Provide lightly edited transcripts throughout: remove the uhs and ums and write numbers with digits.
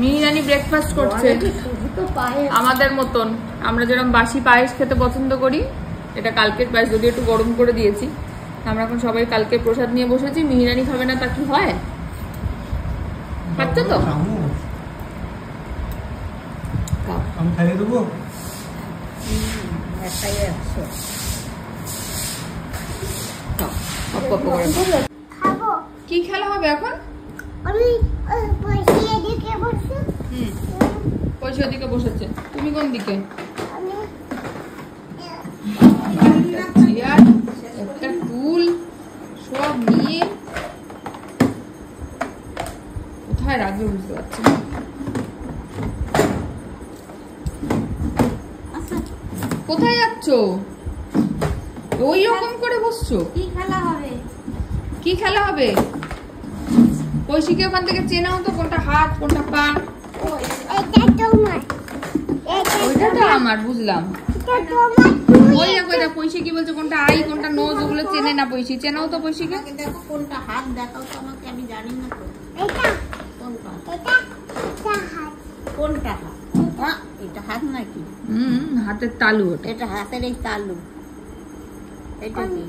মিহিরানি breakfast করছে আমাদের মতন। আমরা যেরকম বাসি পায়েস খেতে পছন্দ করি, এটা কালকের পায়েস, যদি একটু গরম করে দিয়েছি। আমরা এখন সবাই কালকে প্রসাদ নিয়ে বসেছি। মিহিরানি খাবে না তা কি হয়? খাচ্ছ তো? আমি খাইয়ে দেবো। কি খেলা হবে এখন? পয়সা দিকে বসেছে। তুমি কোন দিকে? একটা টুল সব নিয়ে কোথায় রাখবে বুঝতে পারছি না। কোথায় যাচ্ছ? ওই রকম করে বসছো। কি খেলা হবে? কি খেলা হবে? পয়সিকে ওখান থেকে চেনাও তো, কোনটা হাত কোনটা পা। ওইটা তো আমার, বুঝলাম। ওই দেখো, এটা পয়সি কি বলছে, কোনটা আই কোনটা নোজ, ওগুলো চেনে না পয়সি। চেনাও তো পয়সিকে। দেখো কোনটা হাত দেখাও তো আমাকে, আমি জানি না তো। কোনটা হাত? এটা হাত নাকি? হাতের তালু ওটা। এটা হাতের এই তালু। এটা কি?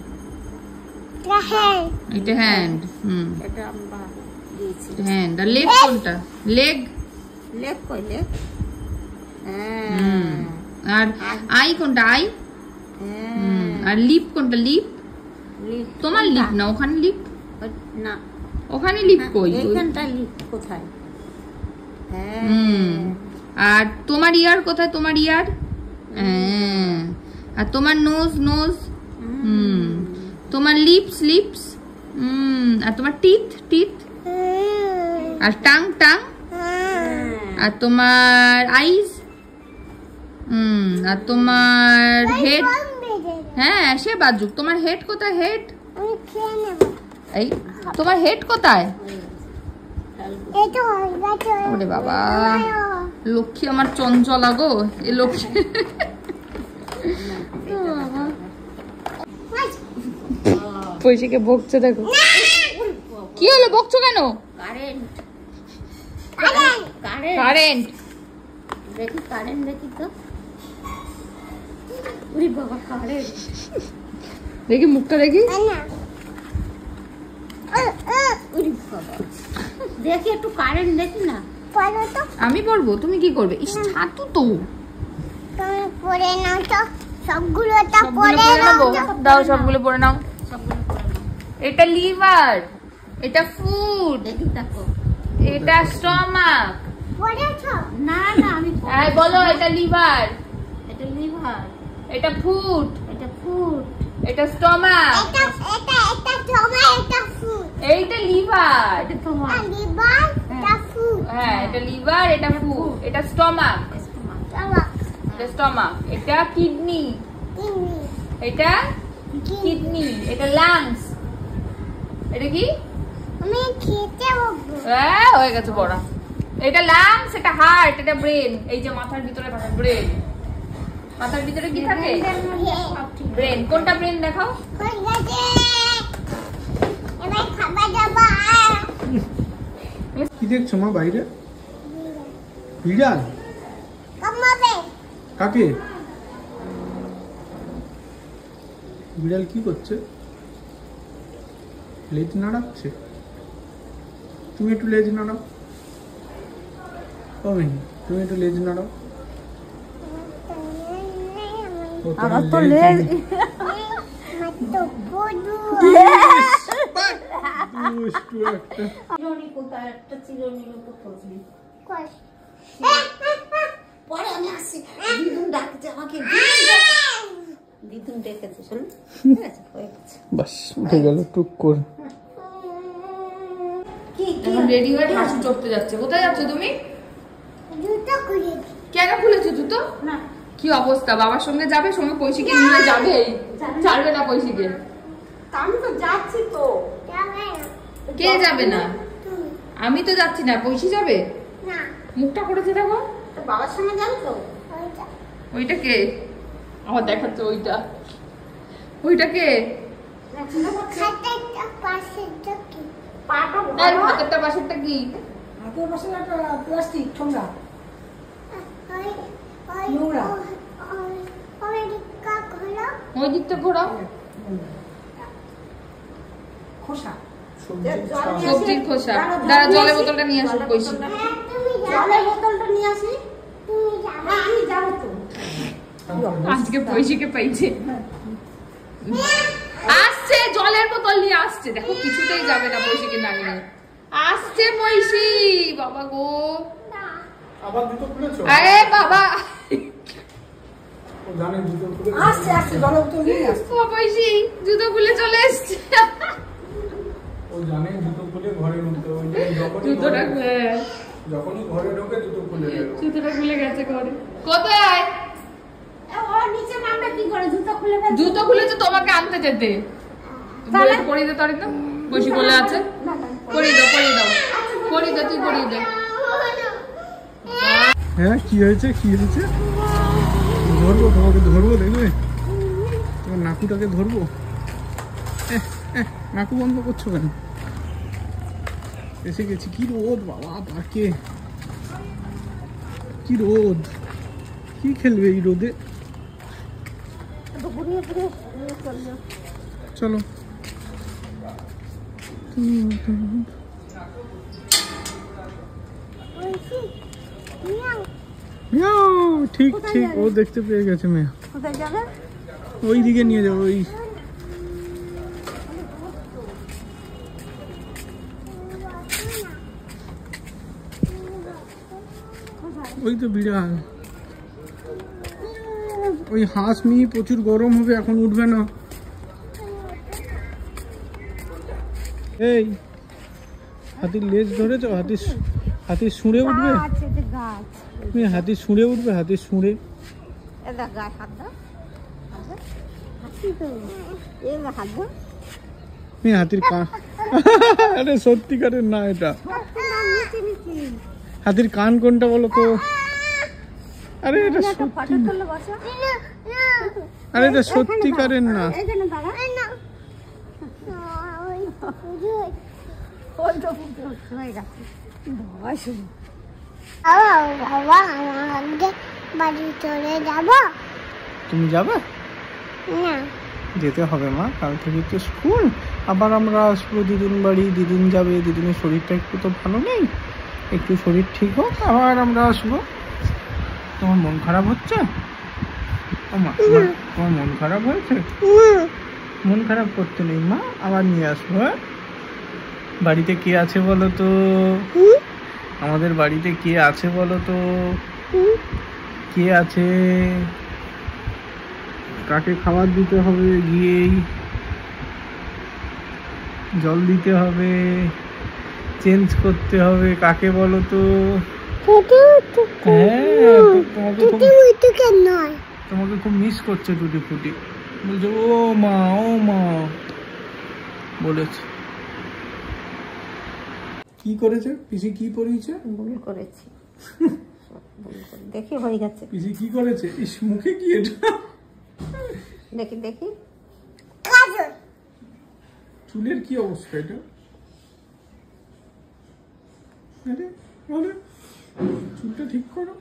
এটা হ্যান্ড। এটা আমরা দিয়েছি হ্যান্ড। আর লেগ কোনটা? লেগ। লেগ কই লেগ? আর আই কোনটা? আই। আর লিপ কোনটা? লিপ। তোমার লিপ না, ওখানে লিপ না, ওখানে লিপ কই? এইখানটা লিপ কোথায়? আর তোমার ইয়ার কোথায়? তোমার ইয়ার। আর তোমার নোজ। নোজ। তোমার লিপস। লিপস। আর তোমার টিথ। টিথ। আর টাং। টাং। আর তোমার আইজ। আর তোমার হেড। হ্যাঁ, সে বাজুক। তোমার হেড কোথায়? হেড। এই তোমার হেড কোথায়? ওরে বাবা, লক্ষ্মী আমার চঞ্চলা গো, এ লক্ষ্মী। পয়সাকে বকছে দেখো। কি হলো, বকছো কেন? কারেন্ট। দেখি কারেন্ট, দেখি তো। ওরে বাবা, কারেন্ট। দেখি মুখটা দেখি। দেখি একটু কারেন্ট দেখি না। আমি পড়বো, তুমি কি করবে? ইস, ছাতু তো। দাও, সবগুলো পড়ে নাও। এটা লিভার, এটা ফুড, এটা স্টমাক। না না, আমি বলো, এটা লিভার, এটা লিভার, এটা ফুড, এটা ফুড, এটা স্টমাক, এইটা লিভার। হ্যাঁ, এটা লিভার, এটা ফুড, এটা স্টমাক, এটা স্টমাক, এটা কিডনি, এটা কিডনি, এটা লাংস, এটা কি? হয়ে গেছে পড়া। এটা লাংস, এটা হার্ট, এটা ব্রেন। এই যে মাথার ভিতরে থাকে ব্রেন। মাথার ভিতরে কি থাকে? ব্রেন। কোনটা ব্রেন দেখাও? কি দেখছো মা বাইরে? বিড়াল? কাকে? বিড়াল কি করছে? লেজ নাড়াচ্ছে। তুমি একটু লেজ নাড়াও। তুমি একটু লেজ নাড়াও। আমার তো লেজ। চিরুনি কোথায়? একটা চিরুনির উপর ফসলি। পরে আমি আসছি। দিদুন ডাকছে আমাকে। দিদুন ডেকেছে, শোন। ঠিক আছে, হয়ে গেছে। বাস, উঠে গেল টুক করে। এখন রেডি হয়ে হাসি চড়তে যাচ্ছে। কোথায় যাচ্ছ তুমি? কেন খুলেছো জুতো? না, কি অবস্থা, বাবার সঙ্গে যাবে, সঙ্গে পয়সিকে নিয়ে যাবে, ছাড়বে না পয়সিকে। আমি তো যাচ্ছি তো। কে যাবে না? আমি তো যাচ্ছি না, পয়সি যাবে। মুখটা করেছে দেখো। বাবার সঙ্গে যাবো তো। ওইটা কে? আমার দেখাচ্ছে ওইটা। ওইটা কে? হাতেরটা পাশেরটা কি? তোর পাশে একটা প্লাস্টিক ঠোঙ্গা নোংরা ওই দিকটা ঘোরাও। খোসা সবজির খোসা। দাঁড়া জলের বোতলটা নিয়ে আসো কইছি। জলের বোতলটা নিয়ে আসি। হ্যাঁ আমি যাবো তো। আজকে পয়সিকে পাইছে। আসছে জলের বোতল নিয়ে আসছে। দেখো কিছুতেই যাবে না পয়সিকে না নিয়ে। আসছে পয়সি। বাবা গো। আবার জুতো খুলেছো? আরে বাবা। ও জানে জুতো খুলে আসছে আসছে জলের বোতল নিয়ে আসছে। ও পয়সি জুতো খুলে চলে এসছে। ও জানে জুতো খুলে ঘরে ঢুকতে। ওই যে জুতোটা যখনই ঘরে ঢোকে জুতো খুলে গেল। জুতোটা খুলে গেছে ঘরে। কোথায়? ও নিচে নামটা কি করে জুতো খুলে ফেলছে? জুতো খুলেছে তোমাকে আনতে যেতে। বলে পরিয়ে দে তরি তো। বসি বলে আছে। পরিয়ে দাও পরিয়ে দাও। পরিয়ে দে তুই পরিয়ে দে। হ্যাঁ কি হয়েছে কি হয়েছে? ধরবো তোমাকে ধরবো দেখবে তোমার নাকুটাকে ধরবো। নাকু বন্ধ করছো কেন? এসে গেছি। কি রোদ বাবা পার্কে, কি রোদ। কি খেলবে এই রোদে? চলো ঠিক ঠিক ও দেখতে পেয়ে গেছে মেয়া। কোথায় যাবে? ওই দিকে নিয়ে যাবো। ওই তো বিড়াল। ওই হাঁস মি প্রচুর গরম হবে, এখন উঠবে না। এই হাতির লেজ ধরেছো? হাতির শুঁড়ে উঠবে। তুমি হাতির শুঁড়ে উঠবে, হাতির শুঁড়ে। হাতির কান। আরে সত্যিকারের না এটা। হাতির কান কোনটা বলো তো? আরে এটা সত্যি, আরে এটা সত্যিকারের না। বাড়ি চলে যাব। তুমি যাবে? না যেতে হবে মা, কাল থেকে তো স্কুল। আবার আমরা আসবো দিদুন বাড়ি। দিদুন যাবে, দিদুনের শরীরটা একটু তো ভালো নেই, একটু শরীর ঠিক হোক আবার আমরা আসবো। তোমার মন খারাপ হচ্ছে? তোমার মন খারাপ হয়েছে? মন খারাপ করতে নেই মা, আবার নিয়ে আসবো। হ্যাঁ বাড়িতে কে আছে বলো তো? আমাদের বাড়িতে কে আছে বলো তো? কে আছে? কাকে খাবার দিতে হবে? গিয়েই জল দিতে হবে, চেঞ্জ করতে হবে। কাকে বলো তো? হ্যাঁ তোমাকে খুব মিস করছে টুটি ফুটি। বলছে ও মা বলেছে। কি করেছে পিসি? কি পড়িয়েছে? ভুল করেছি। দেখি হয়ে গেছে। পিসি কি করেছে? ইস মুখে কি এটা? দেখি দেখি চুলের কি অবস্থা এটা? আরে বলে চুলটা ঠিক করো।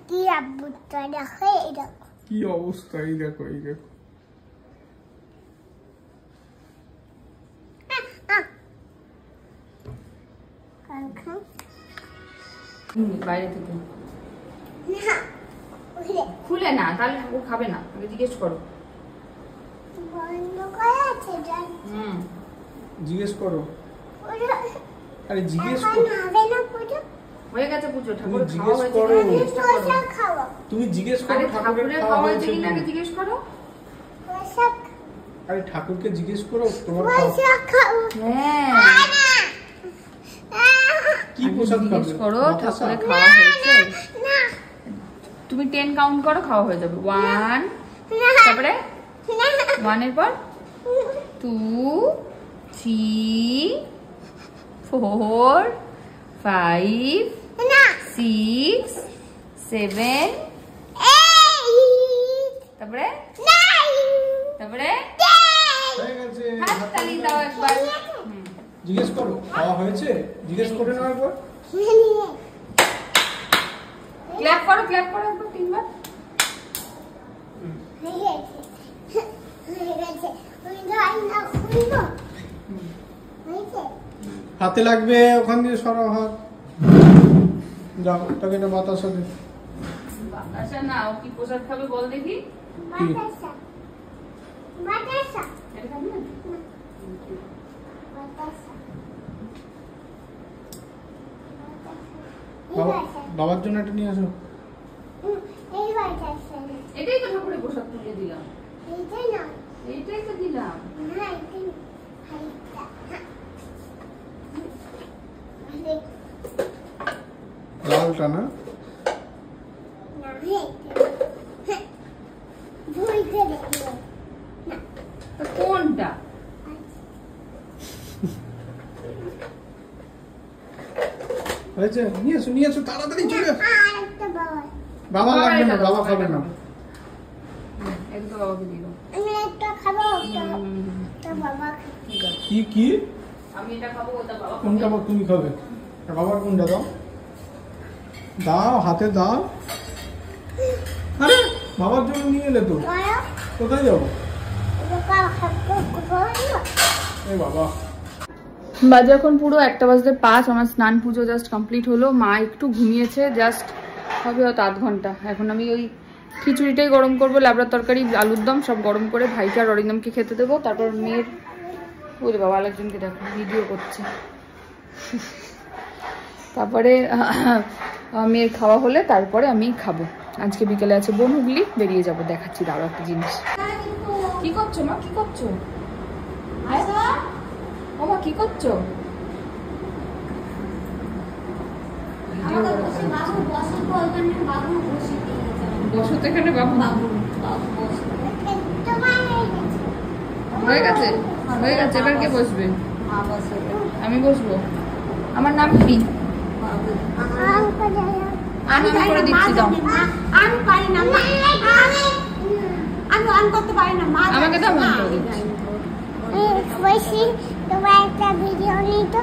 কি আব্বুটা দেখো এটা কি অবস্থা, এই দেখো এই দেখো। বাইরে থেকে খুলে না, তাহলে ঠাকুর খাবে না। জিজ্ঞেস করো। বন্ধ করা আছে জান। জিজ্ঞেস করো। আরে জিজ্ঞেস করো। হবে না পুজো হয়ে গেছে পুজো। ঠাকুর জিজ্ঞেস খাওয়া করো। হয়েছে কিনা জিজ্ঞেস করো। খাওয়া তুমি জিজ্ঞেস করো আরে ঠাকুরের ঠাকুরের খাওয়া খাওয়া হয়েছে হয়েছে কিনা কিনা। আগে জিজ্ঞেস করো। পোশাক আরে ঠাকুরকে জিজ্ঞেস করো তোমার খাওয়া পোশাক খাও। হ্যাঁ কি পোশাক খাবে? জিজ্ঞেস করো বাতাসা? ঠাকুরের খাওয়া হয়েছে। না তুমি 10 কাউন্ট করো, খাওয়া হয়ে যাবে। 1 তারপরে 1 এর পর 2 3 4 5 6 7 তারপরে তারপরে হয়ে গেছে। হাততালি দাও একবার। জিজ্ঞেস করো খাওয়া হয়েছে, জিজ্ঞেস করে নাও একবার। ক্ল্যাপ করো একবার 3 বার। হাতে লাগবে, ওখান দিয়ে সরাও হাত। যাও তাকে একটা বাতাসা দে। বাতাসা না, ও কি প্রসাদ খাবে বল দেখি। বাতাসা বাতাসা এটা খাবি না? বাতাসা বাবার জন্য একটা নিয়ে আসো। এই বাতাসা এটাই তো ঠাকুরের প্রসাদ তুলে দিলাম। এইটাই না, এইটাই তো দিলাম। না এইটাই হাইটা লালটা না? না এইটা ভুলতে দেখো তো কোনটা? হয়েছে? নিয়ে এসো তাড়াতাড়ি চলে আসো। আরেকটা বাবা, বাবা লাগবে না, বাবা খাবে না। এটা তো বাবাকে দিলাম। আমি একটা খাবো, তো বাবা খাবে। কি আমি এটা খাবো, ওটা বাবা খাবে। কোনটা তুমি খাবে? বাবার কোনটা দাও, দাও হাতে দাও। আরে বাবার জন্য নিয়ে এলে তো, বলো কোথায় যাবো? এটা খাবো এই বাবা, বাজে এখন পুরো 1:05। আমার স্নান পুজো জাস্ট কমপ্লিট হলো। মা একটু ঘুমিয়েছে, জাস্ট হবে হয়তো আধ ঘন্টা। এখন আমি ওই খিচুড়িটাই গরম করবো, লাবড়ার তরকারি, আলুর দম সব গরম করে ভাইকে আর অরিন্দমকে খেতে দেবো। তারপর মেয়ের, ওরে বাবা আরেকজনকে দেখো ভিডিও করছে। তারপরে মেয়ের খাওয়া হলে তারপরে আমি খাবো। আজকে বিকেলে আছে বোন হুগলি, বেরিয়ে যাবো। দেখাচ্ছি দাঁড়াও একটা জিনিস। কি করছো মা, কি করছো? ও মা কি করছো? বসো তো এখানে বাবু। হয়ে গেছে হয়ে গেছে, এবার কে বসবে? আমি বসবো। আমার নাম কি? আমি করে দিচ্ছি, দাও। আমি পারি না, আমি অন করতে পারি না। আমাকে দাও, আমি করে দিচ্ছি। বসি তোমার একটা ভিডিও নিই তো,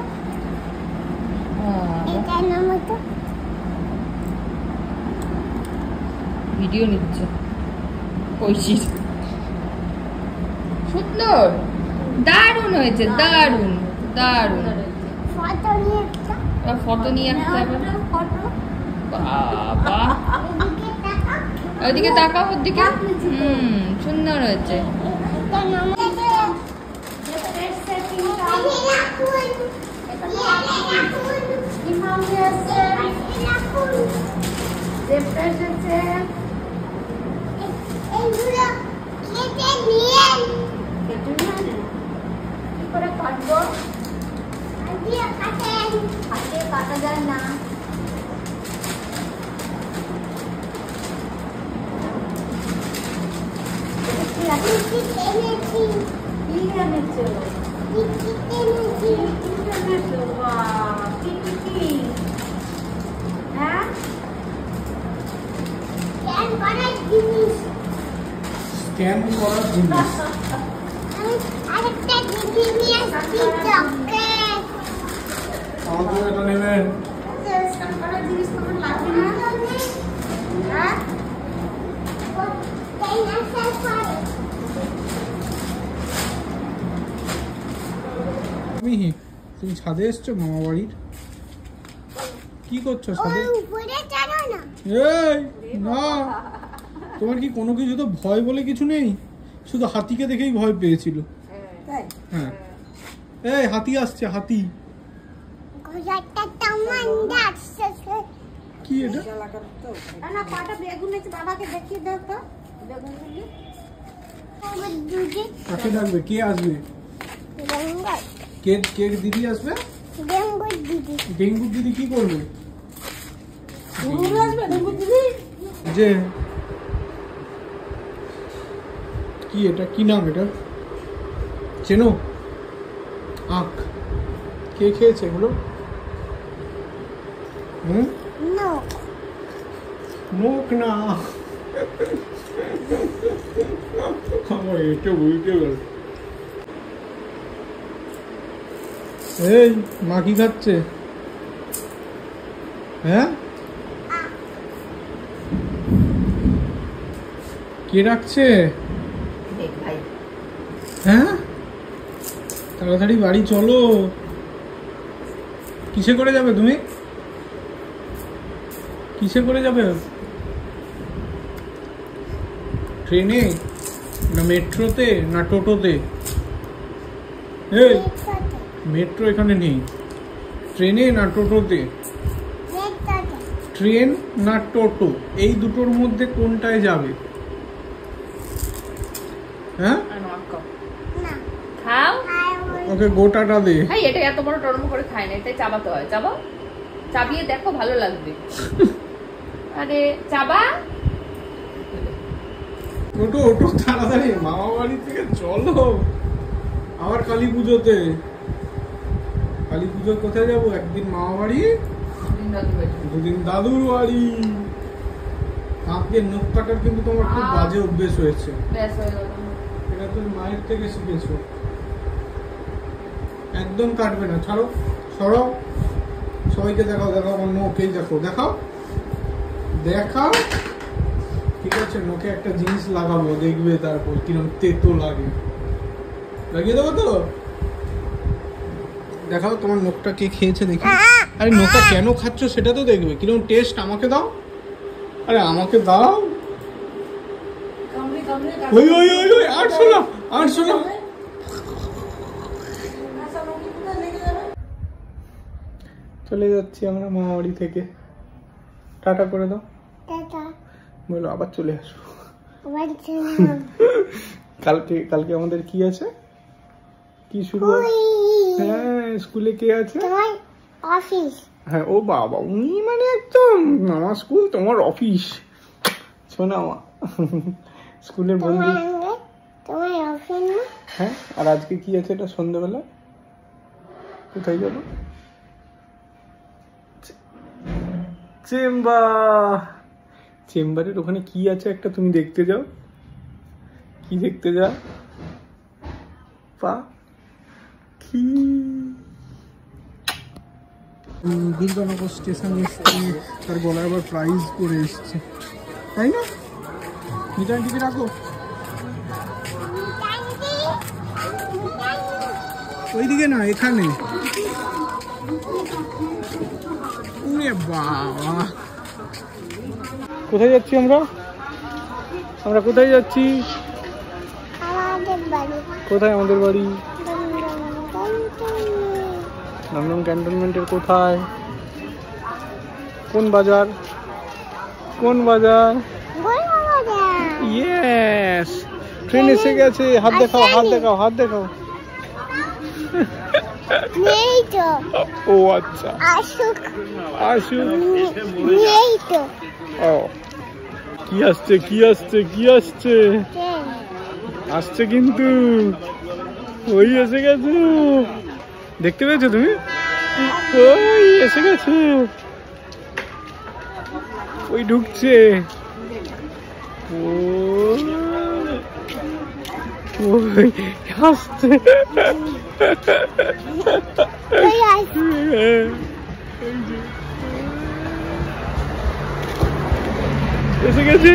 এটা নাম তো ভিডিও নিচ্ছে ঐশীর। সুন্দর, দারুণ হয়েছে, দারুণ দারুণ। ফটো নিয়ে একটা, ফটো নিয়ে একটা ফটো বাবা, এদিকে টাকা, ওইদিকে তাকাও, ওর দিকে। সুন্দর হয়েছে। এটা নাম এইগুলো কেটে নিয়ে কি করে কাটবো? দিয়ে কাটেন, হাতে কাটা যায় না। টিকিট এনেছি, কি এনেছো? টিকিট এনেছি, কি এনেছো? বাহ, কি? হ্যাঁ, স্ক্যান করার জিনিস। স্ক্যান করার জিনিস। আমি আরেকটা জিনিস নিয়ে আসছি, চকলেট। আমার জন্য এটা নেবেন। স্ক্যান করার জিনিস তোমার লাগবে না? হ্যাঁ, তুমি ছাদে এসছো মামা বাড়ির? কি করছো ছাদে? উপরে চড়ো না, এই না, তোমার কি কোনো কিছু তো ভয় বলে কিছু নেই? শুধু হাতিকে দেখেই ভয় পেয়েছিল। তাই? হ্যাঁ, এই হাতি আসছে, হাতি। ঘোড়াটা তেমন যাচ্ছে। কি এটা? না, কটা বেগুন আছে, বাবাকে দেখিয়ে দাও তো বেগুনগুলি। দুধে কাকে ডাকবে? কে আসবে? কে দিদি আসবে? ডেঙ্গুর দিদি, ডেঙ্গুর দিদি কি করবে? ঘুরে আসবে ডেঙ্গুর দিদি। যে কি এটা, কি নাম এটা চেনো? আখ। কে খেয়েছে এগুলো? নোক মুখ না, আমার এটা বুঝতে গেল। এই মা কি খাচ্ছে? হ্যাঁ কে ডাকছে? হ্যাঁ তাড়াতাড়ি বাড়ি চলো। কিসে করে যাবে তুমি? কিসে করে যাবে? ট্রেনে না মেট্রোতে না টোটোতে? এই মেট্রো এখানে নেই। ট্রেনে না টোটোতে? ট্রেন না টোটো, এই দুটোর মধ্যে কোনটায় যাবে? হ্যাঁ খাও। ওকে গোটাটা দে। হ্যাঁ এটা এত বড় টর্ম করে খায় না, এটাই চাবাতে হয়। চাবাও, চাবিয়ে দেখো ভালো লাগবে। আরে চাবা। ওটো ওটো তাড়াতাড়ি মামা বাড়ি থেকে চলো। আবার কালী পুজোতে। কালী পুজো কোথায় যাবো? একদিন মামা বাড়ি, দুদিন দাদুর বাড়ি। হাতে নখ কাটার কিন্তু তোমার খুব বাজে অভ্যেস হয়েছে। এটা তুমি মায়ের থেকে শিখেছো। একদম কাটবে না, ছাড়ো, সরো। সবাইকে দেখাও, দেখাও আমার নখেই দেখো, দেখাও দেখাও। ঠিক আছে, নখে একটা জিনিস লাগাবো, দেখবে তারপর কিরকম তেতো লাগে। লাগিয়ে দেবো তো? দেখাও তোমার নখটা কে খেয়েছে দেখি। আরে নখটা কেন খাচ্ছ সেটা তো দেখবে, কিরকম টেস্ট। আমাকে দাও, আরে আমাকে দাও। ওই ওই ওই ওই আটশো না, আটশো না। চলে যাচ্ছি আমরা মামা বাড়ি থেকে। টাটা করে দাও। বলো আবার চলে আসো। কালকে কালকে আমাদের কি আছে? কি শুরু আছে? হ্যাঁ স্কুলে কে আছে? অফিস। হ্যাঁ ও বাবা, উনি মানে একদম আমার স্কুল তোমার অফিস। শোনা মা, স্কুলের বন্ধু। তোমার অফিস না? হ্যাঁ আর আজকে কি আছে এটা সন্ধ্যাবেলা? কোথায় যাবো? চেম্বার। চেম্বারের ওখানে কি আছে একটা তুমি দেখতে যাও। কি দেখতে যাও? পা কি দুর্গানগর স্টেশন এসছে, তার গলায় আবার প্রাইজ করে এসছে, তাই না? মিটার টিকে রাখো। ওইদিকে না, এখানে। ওরে বাবা, কোথায় যাচ্ছি আমরা? আমরা কোথায় যাচ্ছি? আমাদের বাড়ি। কোথায় আমাদের বাড়ি? দমদম ক্যান্টনমেন্টের কোথায়? কোন বাজার? কোন বাজার? ইয়েস, ট্রেন এসে গেছে। হাত দেখাও, হাত দেখাও, হাত দেখাও। নেই তো। ও আচ্ছা, আসুক আসুক। নেই তো। ও কি আসছে, কি আসছে, কি আসছে? আসছে কিন্তু, ওই এসে গেছে। দেখতে পেয়েছো তুমি? ওই এসে গেছে, ওই ঢুকছে। ওই আসছে, এসে গেছে।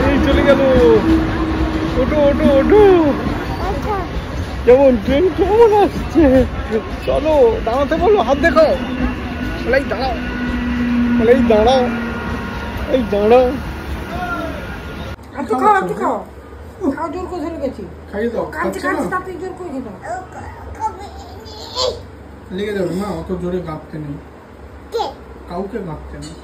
এই চলে গেল। ওঠো ওঠো ওঠো। যেমন ট্রেন কেমন আসছে। চলো দাঁড়াতে বলো, হাত দেখাও। বলে এই দাঁড়াও, বলে এই দাঁড়াও, এই দাঁড়াও। খাও, খাও, খাও, জোর করে ধরে গেছি। খাইয়ে দাও। কাঁদছে, কাঁদছে, তাড়াতাড়ি জোর করে খেয়ে দাও। লেগে যাবে না, অত জোরে কাঁপতে নেই, কাউকে কাঁপতে নেই।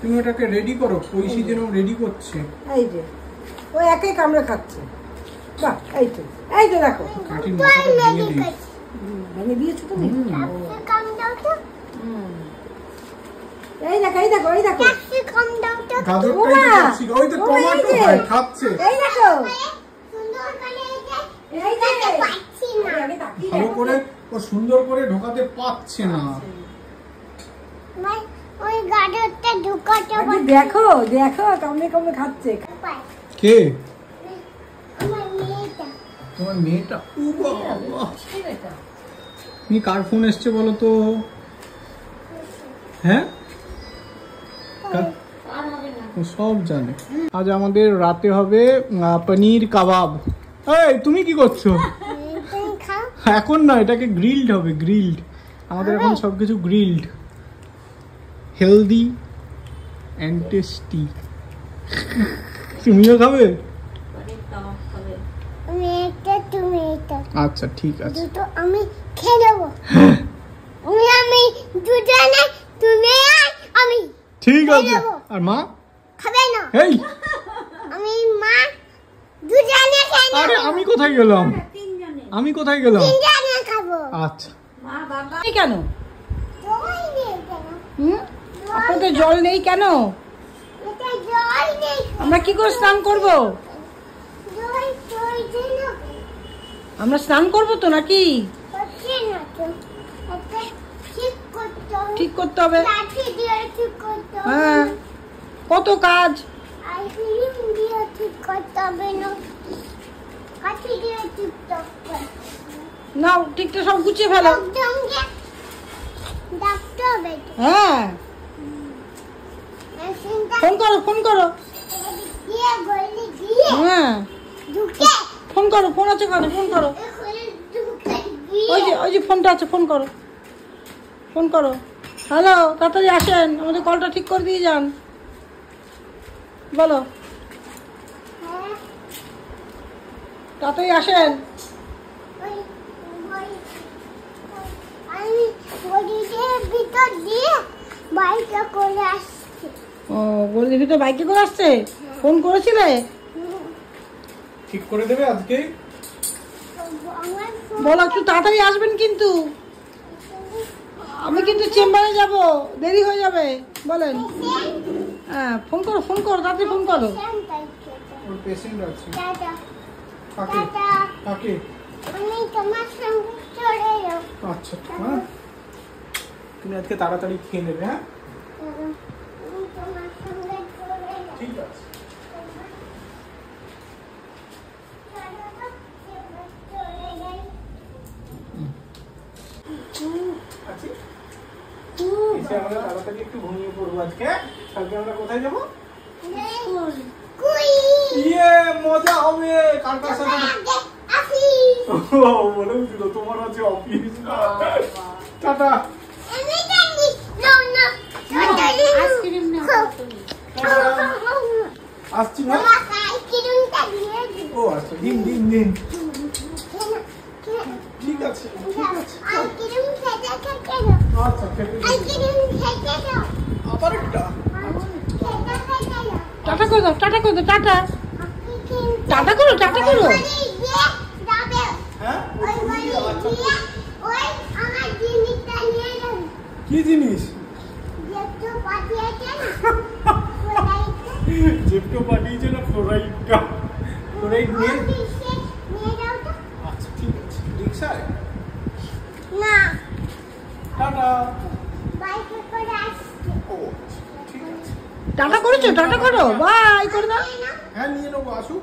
তুমি ওটাকে রেডি করো, পয়সি যেন রেডি করছে। এই যে ও একাই কামড়ে খাচ্ছে। বাহ, এই তো, এই তো দেখো। কাঠির মাথাটা ভেঙে দিই। ভেঙে দিয়েছো তুমি? এই দেখো, এই দেখো, এই দেখো। গাজরটাই তো খাচ্ছি, ওই তো টমেটো হয় খাচ্ছে। এই দেখো, এই যে ভালো করে ও সুন্দর করে ঢোকাতে পারছে না। ওই গাজরটা ঢুকাতে দেখো, দেখো কামড়ে কামড়ে খাচ্ছে। কে? আমার মেয়েটা। তোমার মেয়েটা তুমি কার ফোন এসছে বলো তো? হ্যাঁ, ও সব জানে। আজ আমাদের রাতে হবে পনির কাবাব। এই তুমি কি করছো? এখন না, এটাকে গ্রিলড হবে, গ্রিলড। আমাদের এখন সবকিছু গ্রিলড, হেলদি অ্যান্ড টেস্টি। তুমিও খাবে? আচ্ছা ঠিক আছে, আমি খেয়ে নেবো। আমি দুজনে, তুমি আমি। ঠিক আছে। আর মা খাবে না? এই আমি মা দুজনে খেয়ে নেবো। আরে আমি কোথায় গেলাম? আমি কোথায় গেলাম? তিনজনে খাবো। আচ্ছা, কেন জল নেই কেন? আপনাদের জল নেই কেন? এটা জল নেই। আমরা কি করে স্নান করব? জল প্রয়োজন হবে। আমরা স্নান করব তো নাকি? হচ্ছে না তো। এটা ঠিক করতে হবে। ঠিক করতে হবে। লাঠি দিয়ে ঠিক করতে হবে। হ্যাঁ, কত কাজ। আইসক্রিম দিয়ে ঠিক করতে হবে না। লাঠি দিয়ে ঠিক করতে হবে। নাও ঠিকটা সব গুছিয়ে ফেলো। সঙ্গে ডাকতে হবে তো। হ্যাঁ, মেশিনটা ফোন করো, ফোন করো। দিয়ে গলি দিয়ে হ্যাঁ, ঢুকে ফোন করো। ফোন আছে কানে, ফোন করো। এখানে ঢুকে দিয়ে ওই যে ফোনটা আছে, ফোন করো, ফোন করো। হ্যালো, তাড়াতাড়ি আসেন, আমাদের কলটা ঠিক করে দিয়ে যান। বলো, হ্যাঁ, তাড়াতাড়ি আসেন। ওই আমি গলির ভিতর দিয়ে বাইকটা করে আসছি। ও, গলির ভিতরে বাইকে করে আসছে? ফোন করেছিলে? ঠিক করে দেবে আজকে? আমার বলো একটু তাড়াতাড়ি আসবেন কিন্তু। আমি কিন্তু চেম্বারে যাব, দেরি হয়ে যাবে। বলেন। হ্যাঁ, ফোন করো, ফোন করো, তাড়াতাড়ি ফোন করো। ওর পেশেন্ট আছে। দাদা কাকে? দাদা কাকে? আমি তোমার সঙ্গে চলে যাও। আচ্ছা, হ্যাঁ, তুমি আজকে তাড়াতাড়ি খেয়ে নেবে। হ্যাঁ আমি তোমার সঙ্গে চলে যাও। ঠিক আছে। আচ্ছা, এসে আমরা তাড়াতাড়ি একটু ঘুমিয়ে পড়বো আজকে। কালকে আমরা কোথায় যাবো? ইয়ে, মজা হবে। কার কার সাথে? ও, বলেও দিল তোমার আছে অফিস। টাটা। আসছি না। ও আচ্ছা, দিন দিন দিন। ঠিক আছে, ঠিক আছে। আচ্ছা, খেতে দিন। আবার একটা। টাটা করে দাও, টাটা করে দাও, টাটা। টাটা করো, টাটা করো। হ্যাঁ, কি জিনিস? জেপটো পাঠিয়েছে না, ফ্লোরাইডটা। ফ্লোরাইড নিয়ে। আচ্ছা ঠিক আছে, রিক্সায়। না টাটা। বাইকে করে আসছে। ও ঠিক আছে। টাটা করেছো, টাটা করো, বাই করে দাও। হ্যাঁ, নিয়ে নেবো, আসুক।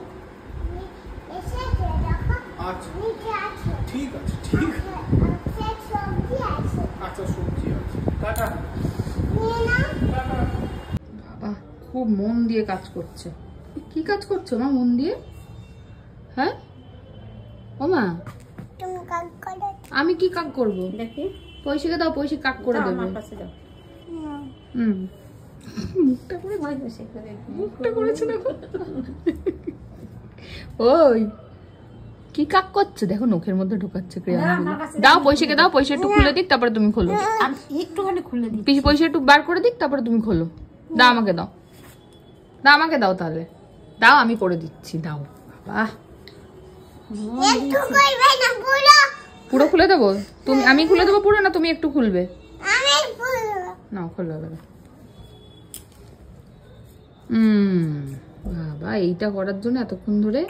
এসে দেখো আচ্ছা নিচে আছে। ঠিক আছে, ঠিক আছে। সবজি আছে। আচ্ছা, সবজি আছে। টাটা। নিয়ে নাও। টাটা। বাবা খুব মন দিয়ে কাজ করছে। কি কাজ করছো মা মন দিয়ে? হ্যাঁ ও মা, তুমি কাজ করো। আমি কি কাক করব? দেখি পয়সাকে দাও, পয়সা কাক করে যাও, দেবে। আমার কাছে যাও। হুম, মুখটা করে ভয় বসে করে। মুখটা করেছে দেখো। ওই কি কাক করছে দেখো, নখের মধ্যে ঢোকাচ্ছে ক্রেয়নগুলো। দাও পয়সাকে দাও, পয়সা একটু খুলে দিক তারপরে তুমি খোলো। আর একটুখানি খুলে দিই। পিসি পয়সা একটু বার করে দিক তারপরে তুমি খোলো। দাও আমাকে দাও, দাও আমাকে দাও, তাহলে দাও আমি করে দিচ্ছি। দাও বাবা, একটু করবে না পুরো। পুরো খুলে দেবো? তুমি, আমি খুলে দেবো পুরো, না তুমি একটু খুলবে? আমি পুরো। না খোলা দেবে। বাবা এইটা করার জন্য এতক্ষণ ধরে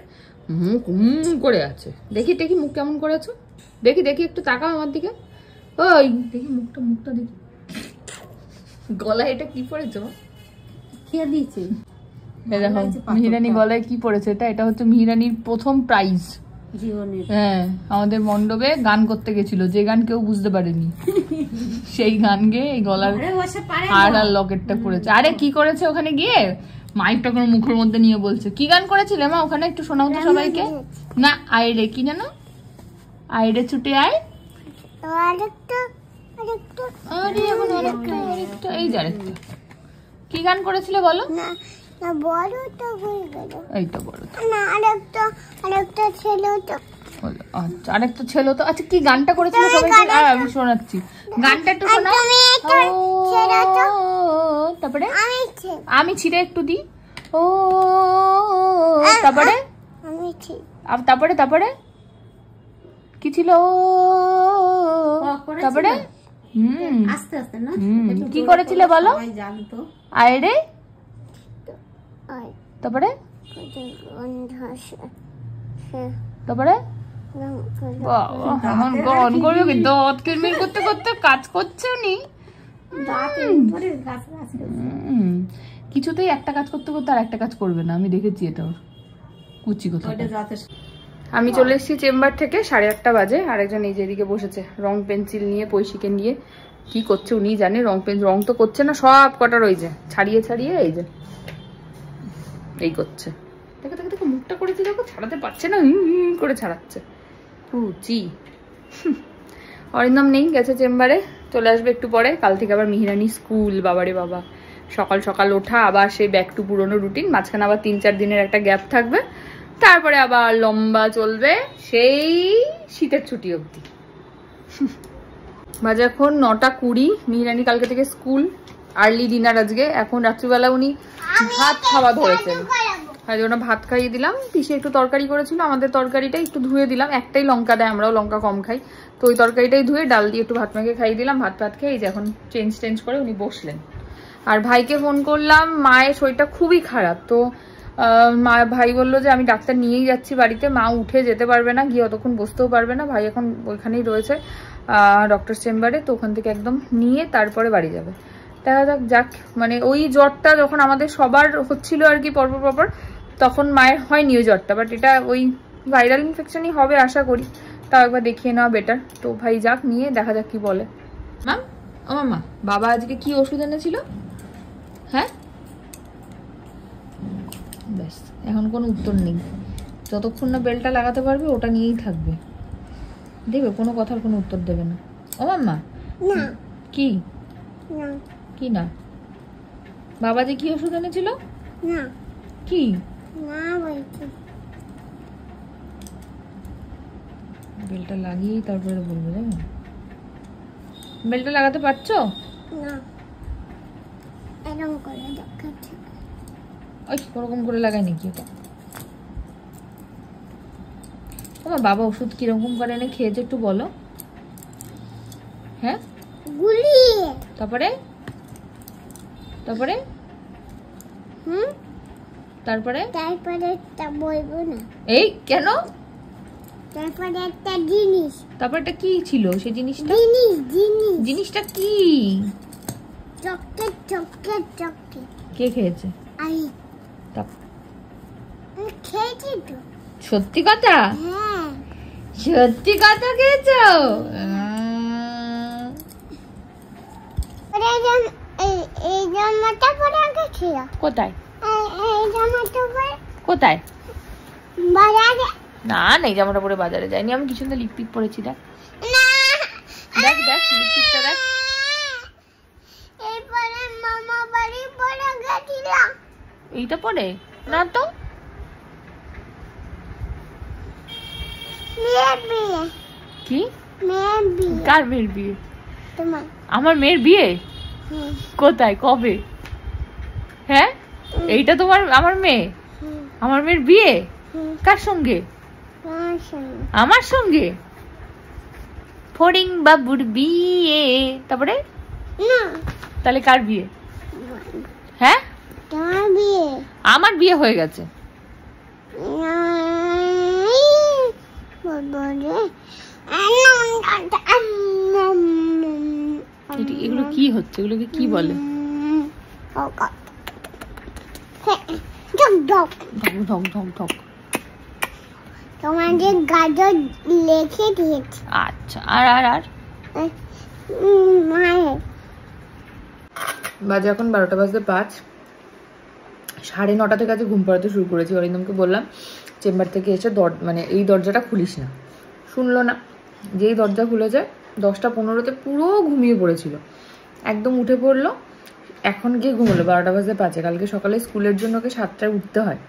মুখ করে আছে। দেখি দেখি মুখ কেমন করে আছো, দেখি দেখি একটু তাকাও আমার দিকে। ওই দেখি মুখটা, মুখটা দেখি। গলায় এটা কি পড়েছো? খেয়ে দিয়েছি। দেখো মিহিরানি গলায় কি পড়েছে। এটা হচ্ছে মিহিরানির প্রথম প্রাইজ। জীবনের। হ্যাঁ, আমাদের মণ্ডপে গান করতে গেছিল, যে গান কেউ বুঝতে পারেনি, সেই গান গেয়ে এই গলার হার আর লকেটটা পড়েছে। আরে কি করেছে ওখানে গিয়ে, মাইকটা কোনো মুখের মধ্যে নিয়ে বলছে। কি গান করেছিলে মা ওখানে, একটু শোনাও তো সবাইকে। না, আইরে কি জানো, আইরে ছুটে আয়, আরে এখন অনেকটা আরেকটা, এই যে আরেকটা। কি গান করেছিলে বলো? এইটা বড়, আরেকটা ছেলে তো। আচ্ছা আরেকটা ছেলে তো। আচ্ছা কি গানটা করেছিল সবাইকে? আমি শোনাচ্ছি গানটা, একটু শোনাও। তারপরে আমি ছিঁড়ে একটু দিই। ও তারপরে তারপরে তারপরে কি ছিল? তারপরে আস্তে আস্তে না, কি করেছিলে বলো? আইরে, তারপরে তারপরে গান করবে কি? দাঁত কিরমির করতে করতে কাজ করছে উনি। কিছুতেই একটা কাজ করতে করতে আর একটা কাজ করবে না, আমি দেখেছি এটা ওর কুচি কথা। আমি চলে এসেছি চেম্বার থেকে, 8:30 বাজে। আরেকজন এই যে এদিকে বসেছে রং পেন্সিল নিয়ে, পৈশিকে নিয়ে। কি করছে উনি জানে, রং তো করছে না, সব কটা ওই যে ছাড়িয়ে ছাড়িয়ে এই যে এই করছে। দেখো দেখো দেখো মুখটা করেছি, দেখো ছাড়াতে পারছে না, করে ছাড়াচ্ছে পুচি। অরিন্দম নেই, গেছে চেম্বারে, চলে আসবে একটু পরে। কাল থেকে আবার মিহিরানি স্কুল, বাবারে বাবা, সকাল সকাল ওঠা, আবার সেই ব্যাক টু পুরোনো রুটিন। মাঝখানে আবার 3-4 দিনের একটা গ্যাপ থাকবে, তারপরে আবার লম্বা চলবে সেই শীতের ছুটি অবধি। বাজে এখন 9:20। মিহিরানি কালকে থেকে স্কুল, আর্লি ডিনার আজকে। এখন রাত্রিবেলা উনি ভাত খাওয়া ধরেছেন, তাই জন্য ভাত খাইয়ে দিলাম। পিসে একটু তরকারি করেছিল, আমাদের তরকারিটা একটু ধুয়ে দিলাম, একটাই লঙ্কা দেয়, আমরাও লঙ্কা কম খাই, তো ওই তরকারিটাই ধুয়ে ডাল দিয়ে একটু ভাত মেখে খাইয়ে দিলাম। ভাত খেয়ে এই যে এখন চেঞ্জ করে উনি বসলেন। আর ভাইকে ফোন করলাম, মায়ের শরীরটা খুবই খারাপ, তো ভাই বললো যে আমি ডাক্তার নিয়েই যাচ্ছি বাড়িতে, মা উঠে যেতে পারবে না, গিয়ে অতক্ষণ বসতেও পারবে না। ভাই এখন ওইখানেই রয়েছে ডক্টর চেম্বারে, তো ওখান থেকে একদম নিয়ে তারপরে বাড়ি যাবে। দেখা যাক, মানে ওই জ্বরটা যখন আমাদের সবার হচ্ছিল আর কি পরপর, তখন মায়ের হয়নি ওই জ্বরটা, বাট এটা ওই ভাইরাল ইনফেকশনই হবে আশা করি, তাও একবার দেখিয়ে নেওয়া বেটার। তো ভাই যাক, নিয়ে দেখা যাক কি বলে। ম্যাম, ও মামা, বাবা আজকে কি ওষুধ এনেছিল? হ্যাঁ, ব্যাস, এখন কোনো উত্তর নেই। যতক্ষণ না বেলটা লাগাতে পারবে ওটা নিয়েই থাকবে, দেবে কোনো কথার কোনো উত্তর দেবে না। ও মাম্মা, কি কি না? বাবা যে কি ওষুধ এনেছিল? কি বেলটা লাগিয়েই তারপরে বলবে, জানো? বেলটা লাগাতে পারছো? ওই ওরকম করে লাগাই নাকি এটা? তোমার বাবা ওষুধ কিরকম করে এনে খেয়েছে একটু বলো। হ্যাঁ, তারপরে তারপরে তারপরে বলবো না। এই কেন? তারপরে একটা জিনিস। তারপরটা কি ছিল সেই জিনিসটা? জিনিসটা কি? চকলেট। কে খেয়েছে? আমি খেয়েছি তো। সত্যি কথা? হ্যাঁ, সত্যি কথা খেয়েছো? এই জামাটা পরে আগে ছিল। কোথায়? এই জামাটা পরে কোথায়? বাজারে। না না, এই জামাটা পরে বাজারে যাইনি, আমি কি সুন্দর লিপস্টিক পরেছি, দেখ দেখ দেখ লিপস্টিকটা দেখ। এরপরে মামা বাড়ি পরে গেছিলাম। এইটা পরে না তো। মেয়ের বিয়ে। কি? মেয়ের বিয়ে। কার মেয়ের বিয়ে? তোমার। আমার মেয়ের বিয়ে? কোথায়, কবে? হ্যাঁ, এইটা তোমার আমার মেয়ে? আমার মেয়ের বিয়ে কার সঙ্গে? আমার সঙ্গে। ফড়িং বাবুর বিয়ে। তারপরে তাহলে কার বিয়ে? হ্যাঁ, তোমার বিয়ে। আমার বিয়ে হয়ে গেছে। এগুলো কি হচ্ছে? এগুলোকে কি বলে? ঢক ঢক ঢক ঢক। তোমাদের গাজর লিখে দিয়েছি। আচ্ছা, আর আর আর মায়ের বাজে এখন 12টা বাজতে 5। 9:30 থেকে আজ ঘুম পাড়াতে শুরু করেছি। অরিন্দমকে বললাম চেম্বার থেকে এসে মানে এই দরজাটা খুলিস না, শুনলো না। যেই দরজা খুলেছে 10:15-তে পুরো ঘুমিয়ে পড়েছিল, একদম উঠে পড়লো। এখন গিয়ে ঘুমোলো 12টা বাজতে 5। কালকে সকালে স্কুলের জন্য ওকে 7টায় উঠতে হয়।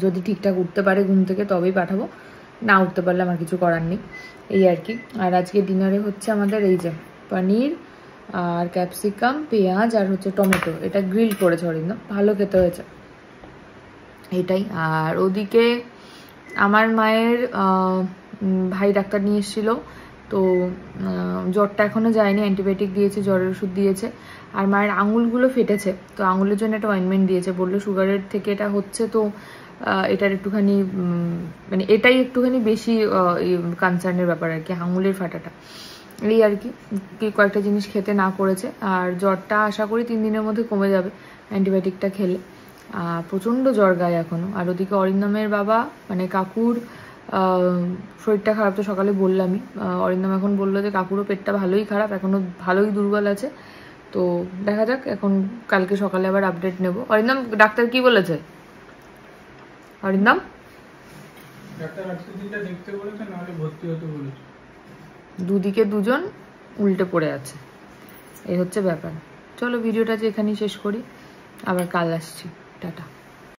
যদি ঠিকঠাক উঠতে পারে ঘুম থেকে তবেই পাঠাবো, না উঠতে পারলে আমার কিছু করার নেই, এই আর কি। আর আজকে ডিনারে হচ্ছে আমাদের এই যে পনির আর ক্যাপসিকাম, পেঁয়াজ আর হচ্ছে টমেটো, এটা গ্রিল করেছে অরিন্দম, ভালো খেতে হয়েছে এটাই। আর ওদিকে আমার মায়ের ভাই ডাক্তার নিয়ে এসেছিলো, তো জ্বরটা এখনও যায়নি, অ্যান্টিবায়োটিক দিয়েছে, জ্বরের ওষুধ দিয়েছে। আর মায়ের আঙুলগুলো ফেটেছে, তো আঙুলের জন্য একটা অয়েনমেন্ট দিয়েছে, বললো সুগারের থেকে এটা হচ্ছে, তো এটার একটুখানি মানে এটাই একটুখানি বেশি কনসার্নের ব্যাপার আর কি, আঙুলের ফাটাটা, এই আর কি। কয়েকটা জিনিস খেতে না করেছে। আর জ্বরটা আশা করি 3 দিনের মধ্যে কমে যাবে অ্যান্টিবায়োটিকটা খেলে। প্রচণ্ড জ্বর গায়ে এখনও। আর ওদিকে অরিন্দমের বাবা মানে কাকুর শরীরটা খারাপ, তো সকালে বললামই। অরিন্দম এখন বললো যে কাকুরও পেটটা ভালোই খারাপ, এখনও ভালোই দুর্বল আছে। তো দেখা যাক, এখন কালকে সকালে আবার আপডেট নেব। অরিন্দম ডাক্তার কি বলেছে? অরিন্দম ডাক্তার আজকে দিনটা দেখতে বলেছে, নাহলে ভর্তি হতে বলেছে। দুদিকে দুজন উল্টে পড়ে আছে, এই হচ্ছে ব্যাপার। চলো ভিডিওটা যে এখানেই শেষ করি, আবার কাল আসছি, টাটা।